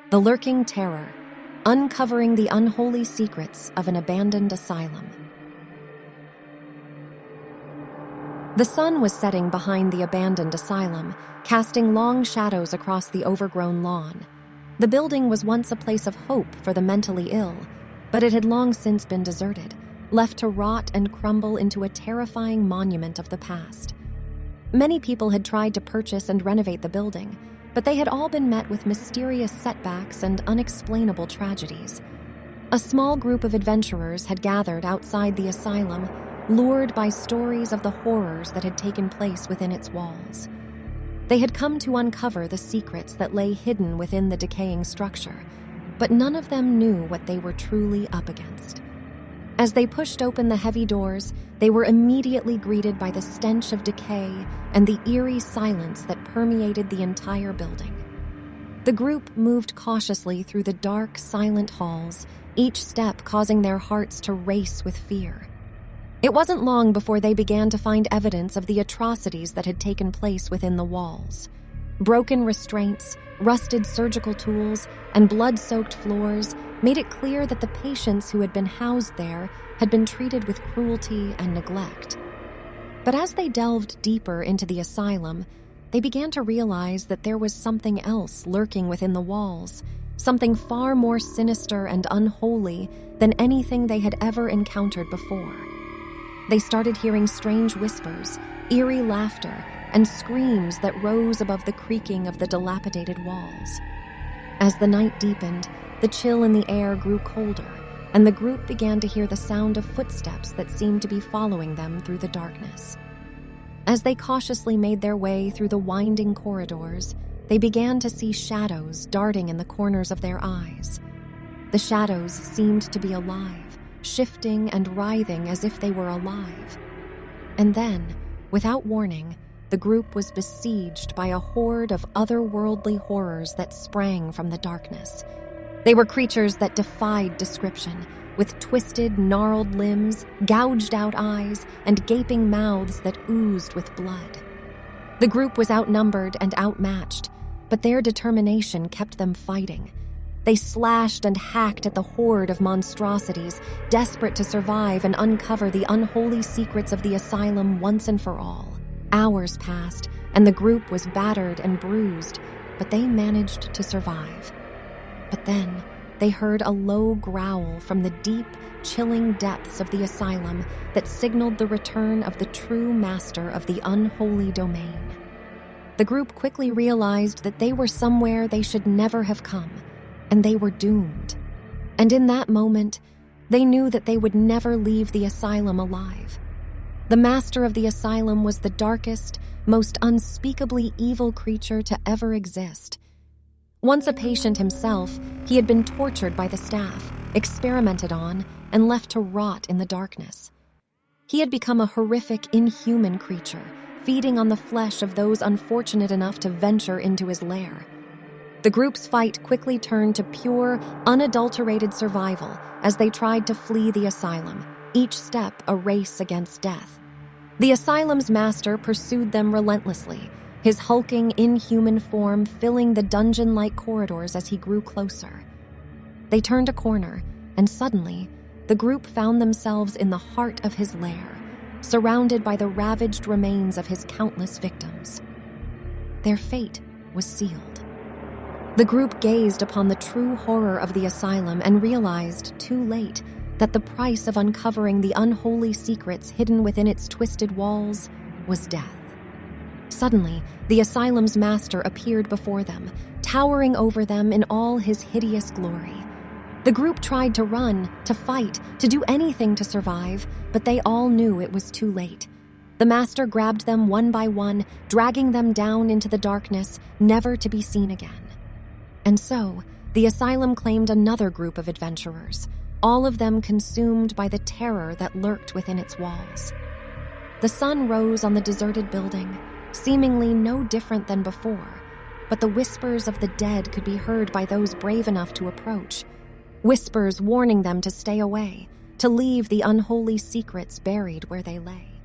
The Lurking Terror, uncovering the unholy secrets of an abandoned asylum. The sun was setting behind the abandoned asylum, casting long shadows across the overgrown lawn. The building was once a place of hope for the mentally ill, but it had long since been deserted, left to rot and crumble into a terrifying monument of the past. Many people had tried to purchase and renovate the building, but they had all been met with mysterious setbacks and unexplainable tragedies. A small group of adventurers had gathered outside the asylum, lured by stories of the horrors that had taken place within its walls. They had come to uncover the secrets that lay hidden within the decaying structure, but none of them knew what they were truly up against. As they pushed open the heavy doors, they were immediately greeted by the stench of decay and the eerie silence that permeated the entire building. The group moved cautiously through the dark, silent halls, each step causing their hearts to race with fear. It wasn't long before they began to find evidence of the atrocities that had taken place within the walls. Broken restraints, rusted surgical tools, and blood-soaked floors made it clear that the patients who had been housed there had been treated with cruelty and neglect. But as they delved deeper into the asylum, they began to realize that there was something else lurking within the walls, something far more sinister and unholy than anything they had ever encountered before. They started hearing strange whispers, eerie laughter, and screams that rose above the creaking of the dilapidated walls. As the night deepened, the chill in the air grew colder, and the group began to hear the sound of footsteps that seemed to be following them through the darkness. As they cautiously made their way through the winding corridors, they began to see shadows darting in the corners of their eyes. The shadows seemed to be alive, shifting and writhing as if they were alive. And then, without warning, the group was besieged by a horde of otherworldly horrors that sprang from the darkness. They were creatures that defied description, with twisted, gnarled limbs, gouged out eyes, and gaping mouths that oozed with blood. The group was outnumbered and outmatched, but their determination kept them fighting. They slashed and hacked at the horde of monstrosities, desperate to survive and uncover the unholy secrets of the asylum once and for all. Hours passed, and the group was battered and bruised, but they managed to survive. But then, they heard a low growl from the deep, chilling depths of the asylum that signaled the return of the true master of the unholy domain. The group quickly realized that they were somewhere they should never have come, and they were doomed. And in that moment, they knew that they would never leave the asylum alive. The master of the asylum was the darkest, most unspeakably evil creature to ever exist. Once a patient himself, he had been tortured by the staff, experimented on, and left to rot in the darkness. He had become a horrific, inhuman creature, feeding on the flesh of those unfortunate enough to venture into his lair. The group's fight quickly turned to pure, unadulterated survival as they tried to flee the asylum, each step a race against death. The asylum's master pursued them relentlessly, his hulking, inhuman form filling the dungeon-like corridors as he grew closer. They turned a corner, and suddenly, the group found themselves in the heart of his lair, surrounded by the ravaged remains of his countless victims. Their fate was sealed. The group gazed upon the true horror of the asylum and realized, too late, that the price of uncovering the unholy secrets hidden within its twisted walls was death. Suddenly, the asylum's master appeared before them, towering over them in all his hideous glory. The group tried to run, to fight, to do anything to survive, but they all knew it was too late. The master grabbed them one by one, dragging them down into the darkness, never to be seen again. And so, the asylum claimed another group of adventurers, all of them consumed by the terror that lurked within its walls. The sun rose on the deserted building, seemingly no different than before, but the whispers of the dead could be heard by those brave enough to approach, whispers warning them to stay away, to leave the unholy secrets buried where they lay.